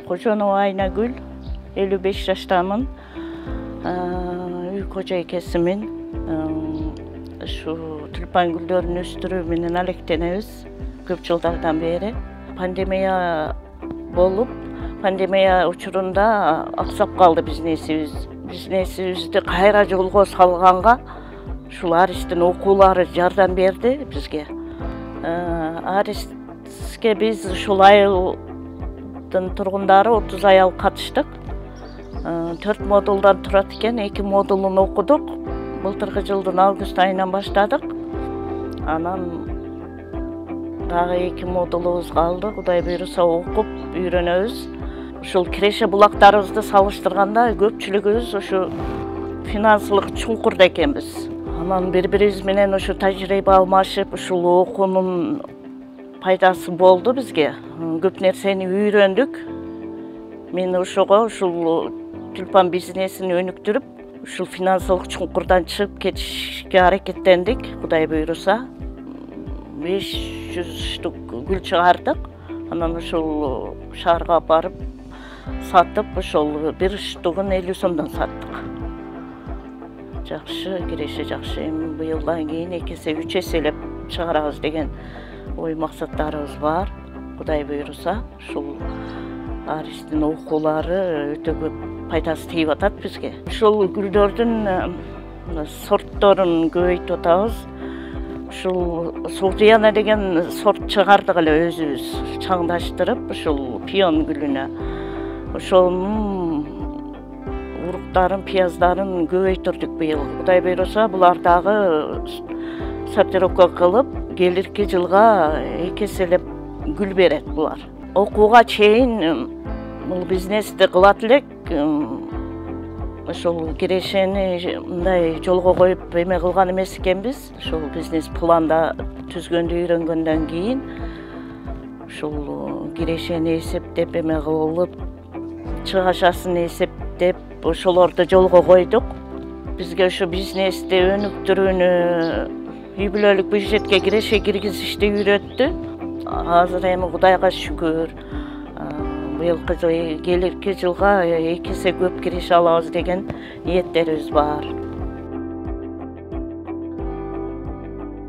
Кожонова Айнагүл, 55 жаштамын. Үй кожойкесимин. Şu tülpan güllerini өстүрүү менен алектенебиз көп жылдардан бери. Пандемия болуп, пандемия учурунда аксап калды бизнесибиз. Бизнесибизди кайра жолго салганга ушул Аристин окуулары жардам берди бизге. Аристке биз ушул айылдын тургундары 30 аял катыштык. 4 модулдан турат экен, 2 модулун окудук. Былтыркы жылдын август айынан баштадык. Анан дагы 2 модулубуз калды. Кудай буйруса окуп үйрөнөбүз. Ушул киреше булактарыбызды салыштырганда көпчүлүгүбүз ушу финансылык чуңкурда экенбиз. Анан бири-бирибиз менен ушу тажрыйба алмашып, ушул окуунун пайдасы болду бизге. Көп нерсени үйрөндүк. Мен ошого ушул тюльпан бизнесин өнүктүрүп, ушул финансылык чуңкурдан чыгып кетишке аракеттендик. Кудай буйруса 500 штук гүл чыгардык. Анан ушул шаарга барып сатып, ошол бир штугун 50 сомдон саттык. Жакшы, киреше жакшы. Эми быйылдан кийин 2 эсе 3 эселеп чыгарабыз деген ой максаттарыбыз бар. Кудай буйруса, ушул Аристин окуулары өтө көп пайдасы тийип атат бизге. Ушул гүлдөрдүн сортторун көбөйтүп атабыз. Ушул Султияна деген сорт чыгардык эле өзүбүз чаңдаштырып, ушул пион гүлүнө. Ошонун уруктарын, пияздарын көбөйтүрдүк быйыл. Кудай буйруса, булар дагы сортировка кылып, келирки жылга 2 эселеп гүл берет булар. Окууга чейин бул бизнести кылат элек, ошол кирешени мындай жолго коюп эме кылган эмес экенбиз. Ошол бизнес планда түзгөндү үйрөнгөндөн кийин ушул кирешени эсептеп эме кылып, чыгашасын эсептеп, ошолорду жолго койдук. Бизге ушу бизнести өнүктүрүүнү үй бүлөлүк бюджетке киреше киргизишти үйрөттү. Азыр эми Кудайга шүгүр. Быйылкы келирки жылга 2 эсе көп киреше алабыз деген ниеттерибиз бар.